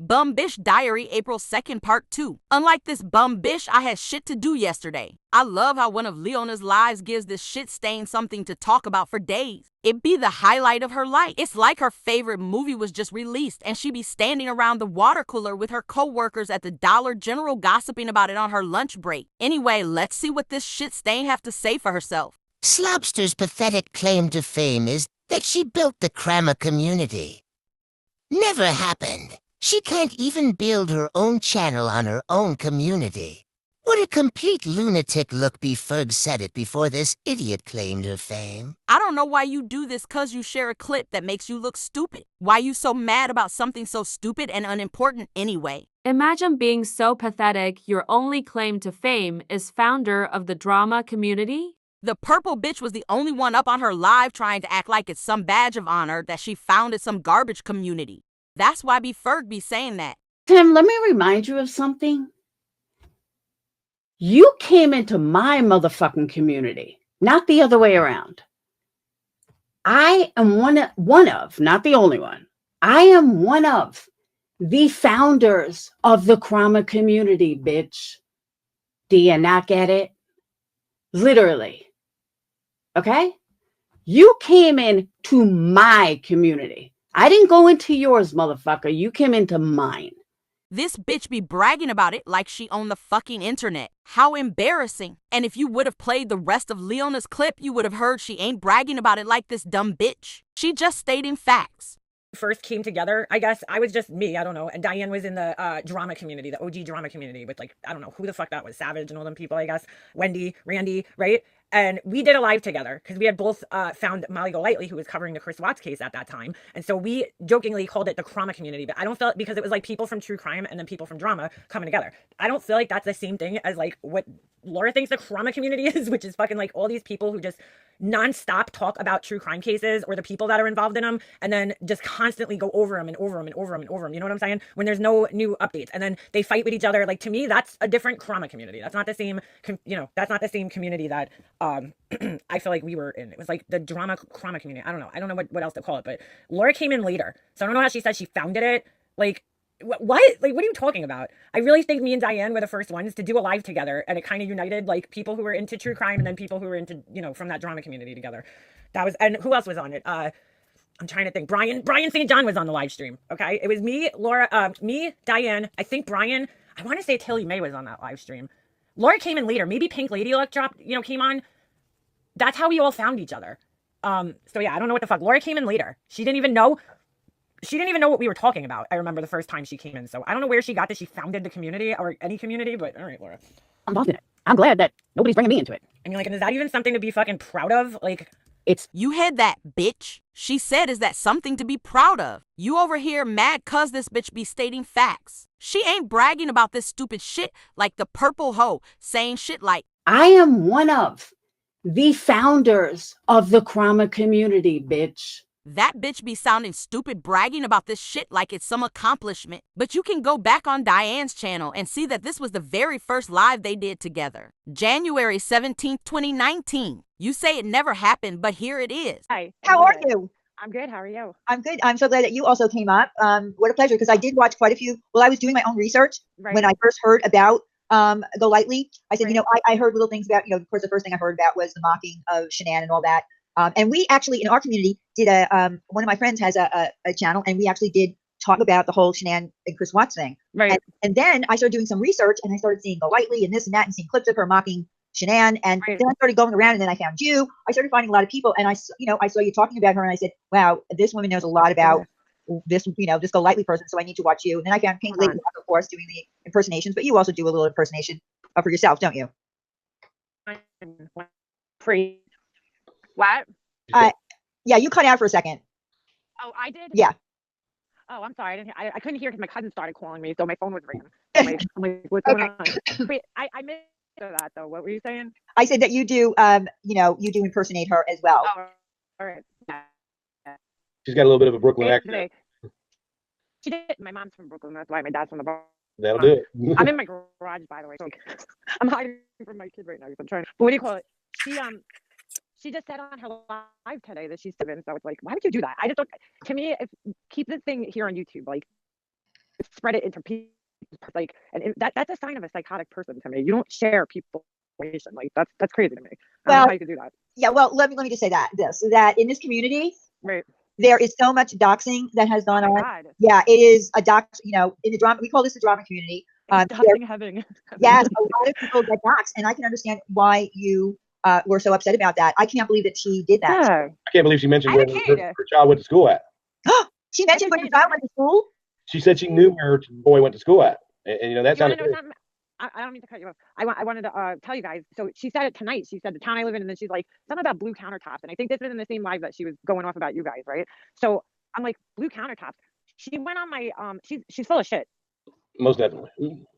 Bum Bish Diary, April 2nd, Part 2. Unlike this bum bish, I had shit to do yesterday. I love how one of Leona's lives gives this shit stain something to talk about for days. It be the highlight of her life. It's like her favorite movie was just released and she be standing around the water cooler with her co-workers at the Dollar General gossiping about it on her lunch break. Anyway, let's see what this shit stain have to say for herself. Slobster's pathetic claim to fame is that she built the Krama community. Never happened. She can't even build her own channel on her own community. What a complete lunatic look be Ferg said it before this idiot claimed her fame. I don't know why you do this cause you share a clip that makes you look stupid. Why you so mad about something so stupid and unimportant anyway? Imagine being so pathetic your only claim to fame is founder of the drama community? The purple bitch was the only one up on her live trying to act like it's some badge of honor that she founded some garbage community. That's why Ferg be saying that. Tim, let me remind you of something. You came into my motherfucking community, not the other way around. I am one of, not the only one. I am one of the founders of the Krama community, bitch. Do you not get it? Literally. Okay? You came into my community. I didn't go into yours, motherfucker. You came into mine. This bitch be bragging about it like she owned the fucking internet. How embarrassing. And if you would have played the rest of Leona's clip, you would have heard she ain't bragging about it like this dumb bitch. She just stating facts. First came together, I guess I was just me, I don't know, and Diane was in the drama community, the OG drama community with, like, I don't know who the fuck that was, Savage and all them people, I guess, Wendy, Randy, right? And we did a live together because we had both found Molly Golightly, who was covering the Chris Watts case at that time. And so we jokingly called it the Krama community, but I don't feel it because it was like people from true crime and then people from drama coming together. I don't feel like that's the same thing as like what Laura thinks the Krama community is, which is fucking like all these people who just nonstop talk about true crime cases or the people that are involved in them and then just constantly go over them and over them and over them and over them. You know what I'm saying? When there's no new updates and then they fight with each other. Like, to me, that's a different Krama community. That's not the same, that's not the same community that I feel like we were in. It was like the drama Krama community. I don't know what else to call it, but Laura came in later. So I don't know how she said she founded it. Like, what? Like, what are you talking about? I really think me and Diane were the first ones to do a live together, and it kind of united, like, people who were into true crime and then people who were into, from that drama community together. That was, and who else was on it? I'm trying to think. Brian St. John was on the live stream, okay? It was me, Laura, me, Diane, I think Brian, I want to say Tilly May was on that live stream. Laura came in later. Maybe Pink Lady Luck came on. That's how we all found each other. So yeah, I don't know what the fuck. Laura came in later. She didn't even know what we were talking about. I remember the first time she came in. So I don't know where she got that she founded the community or any community, but all right, Laura. I'm involved in it. I'm glad that nobody's bringing me into it. I mean, like, and is that even something to be fucking proud of? Like, You heard that, bitch. She said, is that something to be proud of? You over here mad cause this bitch be stating facts. She ain't bragging about this stupid shit like the purple hoe, saying shit like, I am one of the founders of the Krama community, bitch. That bitch be sounding stupid bragging about this shit like it's some accomplishment. But you can go back on Diane's channel and see that this was the very first live they did together. January 17th, 2019. You say it never happened, but here it is. Hi. How are you? I'm good. How are you? I'm good. I'm so glad that you also came up. What a pleasure, because I did watch quite a few. Well, I was doing my own research when I first heard about Golightly. I said, I heard little things about, of course, the first thing I heard about was the mocking of Shanann and all that. And we actually, in our community, did one of my friends has a channel, and we actually did talk about the whole Shanann and Chris Watts thing. Right. And then I started doing some research, and I started seeing Golightly and this and that, and seeing clips of her mocking Shanann. And then I started going around, and then I found you. I started finding a lot of people, and I saw you talking about her, and I said, wow, this woman knows a lot about this, this Golightly person, so I need to watch you. And then I found Pink Lady, of course, doing the impersonations, but you also do a little impersonation for yourself, don't you? Free. What? Yeah, you cut out for a second. Oh, I did? Yeah. Oh, I'm sorry. I couldn't hear because my cousin started calling me, so my phone was ringing. I'm like, what's going on? Wait, I missed that, though. What were you saying? I said that you do, you do impersonate her as well. Oh, all right. Yeah. She's got a little bit of a Brooklyn accent. She did. My mom's from Brooklyn. That's why my dad's from the bar. That'll do it. I'm in my garage, by the way. So I'm hiding from my kid right now because I'm trying. But what do you call it? She just said on her live today that she's 7. So it's like, why would you do that? I just don't. To me, keep this thing here on YouTube. Like, spread it into people, like, and that's a sign of a psychotic person to me. You don't share people information. Like that's crazy to me. I don't know Well, how you could do that. yeah, well, let me just say that in this community, Right. there is so much doxing that has gone Oh my on. God. Yeah, it is a dox, in the drama, we call this the drama community. It's doxing heaven. Yes, a lot of people get doxed, and I can understand why you were so upset about that. I can't believe that she did that. Yeah. I can't believe she mentioned I where have a kid. her child went to school at. She mentioned when your child went to school. She said she knew where her boy went to school at. And that You want sounded to know something? I don't mean to cut you off. I wanted to tell you guys. So she said it tonight. She said the town I live in, and then she's like something about blue countertops. And I think this was in the same live that she was going off about you guys, right? So I'm like, blue countertops. She went on my she's full of shit. most definitely.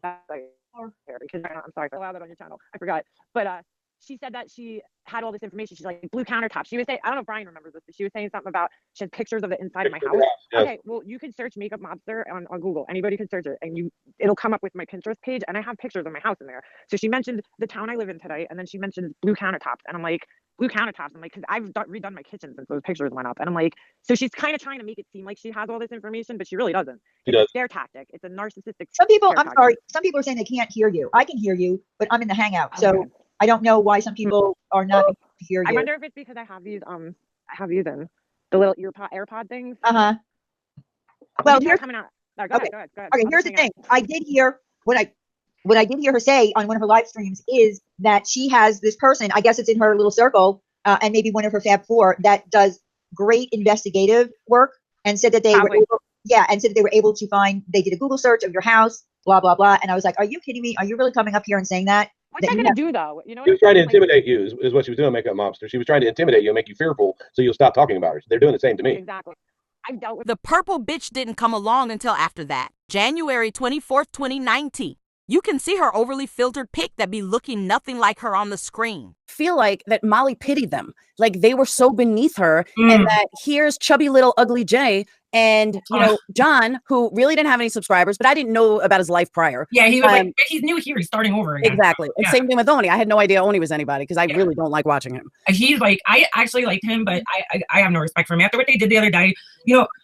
Because I'm sorry if I allowed that on your channel. I forgot. But she said that she had all this information. She's like, blue countertops. She was saying, I don't know if Brian remembers this, but she was saying something about she has pictures of the inside of my house. Yes. Okay, well, you can search makeup mobster on Google. Anybody can search it, and it'll come up with my Pinterest page, and I have pictures of my house in there. So she mentioned the town I live in today, and then she mentioned blue countertops, and I'm like, blue countertops. I'm like, because I've redone my kitchen since those pictures went up, and I'm like, so she's kind of trying to make it seem like she has all this information, but she really doesn't. She It's does. a scare tactic. It's a narcissistic. Some people, scare I'm tactic. sorry, some people are saying they can't hear you. I can hear you, but I'm in the Hangout, so Okay. I don't know why some people are not able to hear I you. wonder if it's because I have these in the little AirPod things. Uh-huh. Well, These are here's coming out. Oh, okay. Go ahead. Okay, here's the thing. I did hear what I did hear her say on one of her live streams is that she has this person, I guess it's in her little circle, and maybe one of her Fab Four, that does great investigative work, and said that they were able to find, they did a Google search of your house, blah, blah, blah. And I was like, are you kidding me? Are you really coming up here and saying that? What's that gonna do though? You know what She was I'm trying to saying? Like, intimidate you, is what she was doing, Makeup Mobster. She was trying to intimidate you and make you fearful so you'll stop talking about her. They're doing the same to me. exactly. I've dealt with The purple bitch didn't come along until after that, January 24th, 2019. You can see her overly filtered pic that be looking nothing like her on the screen. Feel like that Molly pitied them, like they were so beneath her, and that here's chubby little ugly Jay and John, who really didn't have any subscribers, but I didn't know about his life prior. Yeah, he was like, he's new here, he's starting over again. Exactly. And same thing with Oni. I had no idea Oni was anybody because I really don't like watching him. He's like, I actually liked him, but I have no respect for him. After what they did the other day,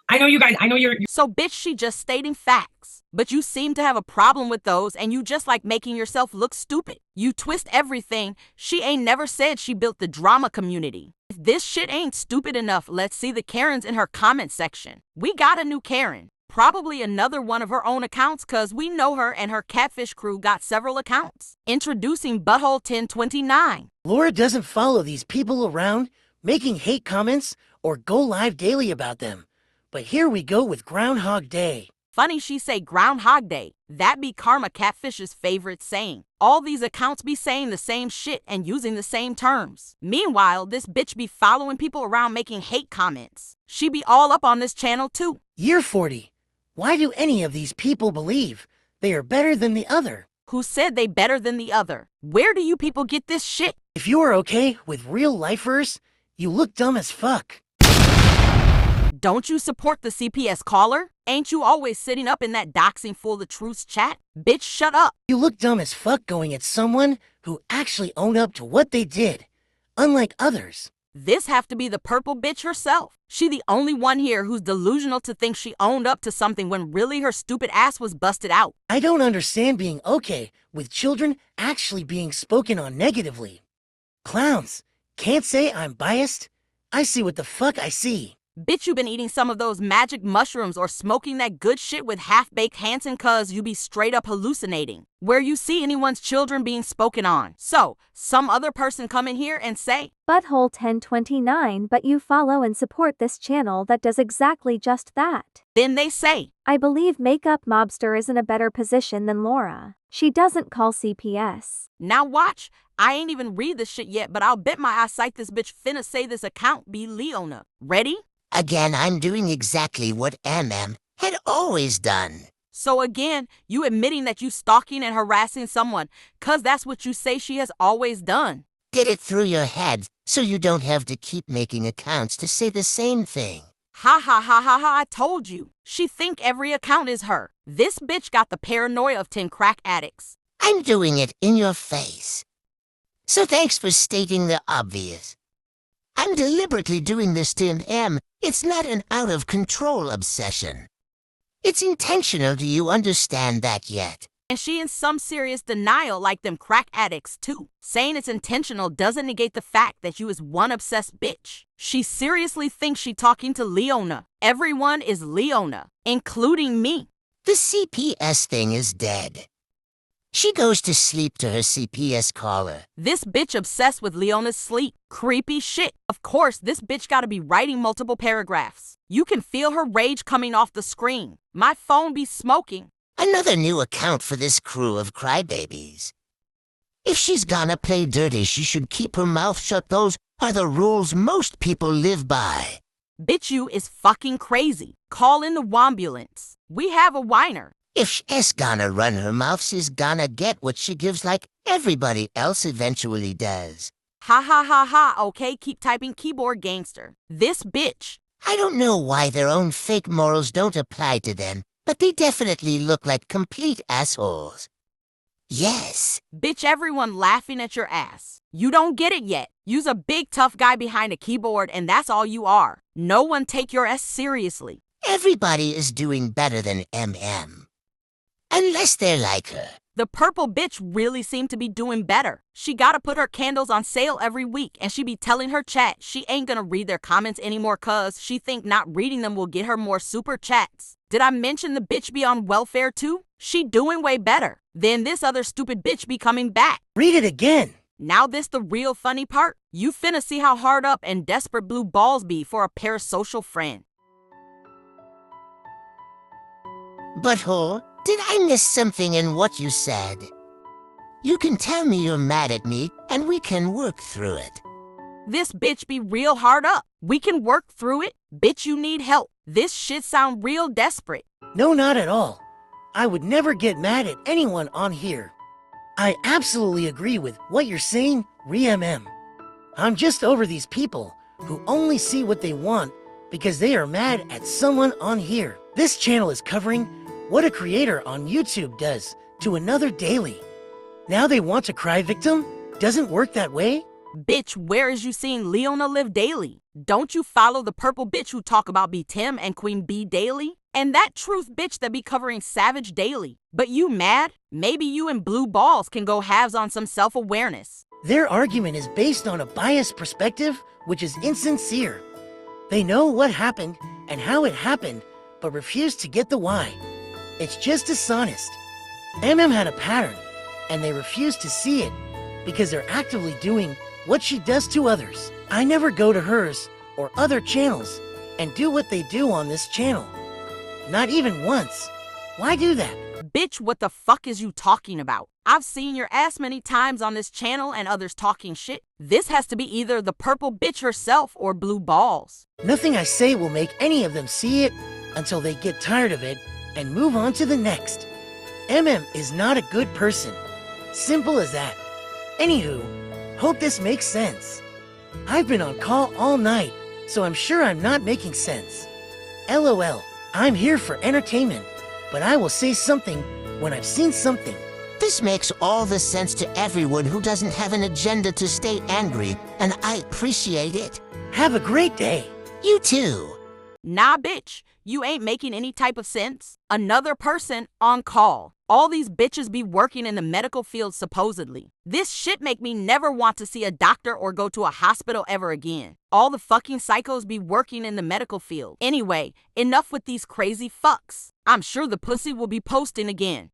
I know you guys, I know you're So bitch, she just stating facts. But you seem to have a problem with those, and you just like making yourself look stupid. You twist everything. She ain't never said she built the drama community. If this shit ain't stupid enough, let's see the Karens in her comment section. We got a new Karen. Probably another one of her own accounts, cause we know her and her catfish crew got several accounts. Introducing Butthole 1029. Laura doesn't follow these people around, making hate comments or go live daily about them. But here we go with Groundhog Day. Funny she say Groundhog Day. That be Karma Catfish's favorite saying. All these accounts be saying the same shit and using the same terms. Meanwhile, this bitch be following people around making hate comments. She be all up on this channel too. Year 40. Why do any of these people believe they are better than the other? Who said they better than the other? Where do you people get this shit? If you are okay with real lifers, you look dumb as fuck. Don't you support the CPS caller? Ain't you always sitting up in that doxing full of truths chat? Bitch, shut up. You look dumb as fuck going at someone who actually owned up to what they did, unlike others. This have to be the purple bitch herself. She the only one here who's delusional to think she owned up to something when really her stupid ass was busted out. I don't understand being okay with children actually being spoken on negatively. Clowns, can't say I'm biased. I see what the fuck I see. Bitch, you been eating some of those magic mushrooms or smoking that good shit with half-baked Hanson cuz you be straight up hallucinating. Where you see anyone's children being spoken on. So, some other person come in here and say, Butthole 1029, but you follow and support this channel that does exactly just that. Then they say, I believe Makeup Mobster is in a better position than Laura. She doesn't call CPS. Now watch, I ain't even read this shit yet, but I'll bet my eyesight this bitch finna say this account be Leona. Ready? Again, I'm doing exactly what MM had always done. So again, you admitting that you stalking and harassing someone, cause that's what you say she has always done. Get it through your head so you don't have to keep making accounts to say the same thing. Ha ha ha ha ha, I told you. She think every account is her. This bitch got the paranoia of 10 crack addicts. I'm doing it in your face. So thanks for stating the obvious. I'm deliberately doing this to M. It's not an out-of-control obsession. It's intentional. Do you understand that yet? And she in some serious denial like them crack addicts too. Saying it's intentional doesn't negate the fact that you is one obsessed bitch. She seriously thinks she talking to Leona. Everyone is Leona, including me. The CPS thing is dead. She goes to sleep to her CPS caller. This bitch obsessed with Leona's sleep. Creepy shit. Of course, this bitch gotta be writing multiple paragraphs. You can feel her rage coming off the screen. My phone be smoking. Another new account for this crew of crybabies. If she's gonna play dirty, she should keep her mouth shut. Those are the rules most people live by. Bitch, you is fucking crazy. Call in the wambulance. We have a whiner. If she's gonna run her mouth, she's gonna get what she gives like everybody else eventually does. Ha ha ha ha, okay, keep typing keyboard gangster. This bitch. I don't know why their own fake morals don't apply to them, but they definitely look like complete assholes. Yes. Bitch, everyone laughing at your ass. You don't get it yet. You's a big tough guy behind a keyboard and that's all you are. No one take your ass seriously. Everybody is doing better than MM. Unless they're like her. The purple bitch really seemed to be doing better. She gotta put her candles on sale every week and she be telling her chat she ain't gonna read their comments anymore cause she think not reading them will get her more super chats. Did I mention the bitch be on welfare too? She doing way better. Then this other stupid bitch be coming back. Read it again. Now this the real funny part. You finna see how hard up and desperate blue balls be for a parasocial friend. Butthole, did I miss something in what you said? You can tell me you're mad at me, and we can work through it. This bitch be real hard up. We can work through it. Bitch, you need help. This shit sound real desperate. No, not at all. I would never get mad at anyone on here. I absolutely agree with what you're saying, ReMM. I'm just over these people who only see what they want because they are mad at someone on here. This channel is covering what a creator on YouTube does to another daily. Now they want to cry victim? Doesn't work that way? Bitch, where is you seeing Leona live daily? Don't you follow the purple bitch who talk about B Tim and Queen B daily? And that truth bitch that be covering Savage daily. But you mad? Maybe you and Blue Balls can go halves on some self-awareness. Their argument is based on a biased perspective, which is insincere. They know what happened and how it happened, but refuse to get the why. It's just dishonest. MM had a pattern, and they refuse to see it because they're actively doing what she does to others. I never go to hers or other channels and do what they do on this channel. Not even once. Why do that? Bitch, what the fuck is you talking about? I've seen your ass many times on this channel and others talking shit. This has to be either the purple bitch herself or Blue Balls. Nothing I say will make any of them see it until they get tired of it and move on to the next. MM is not a good person. Simple as that. Anywho, hope this makes sense. I've been on call all night, so I'm sure I'm not making sense. LOL, I'm here for entertainment, but I will say something when I've seen something. This makes all the sense to everyone who doesn't have an agenda to stay angry, and I appreciate it. Have a great day. You too. Nah, bitch, you ain't making any type of sense. Another person on call. All these bitches be working in the medical field supposedly. This shit make me never want to see a doctor or go to a hospital ever again. All the fucking psychos be working in the medical field. Anyway, enough with these crazy fucks. I'm sure the pussy will be posting again.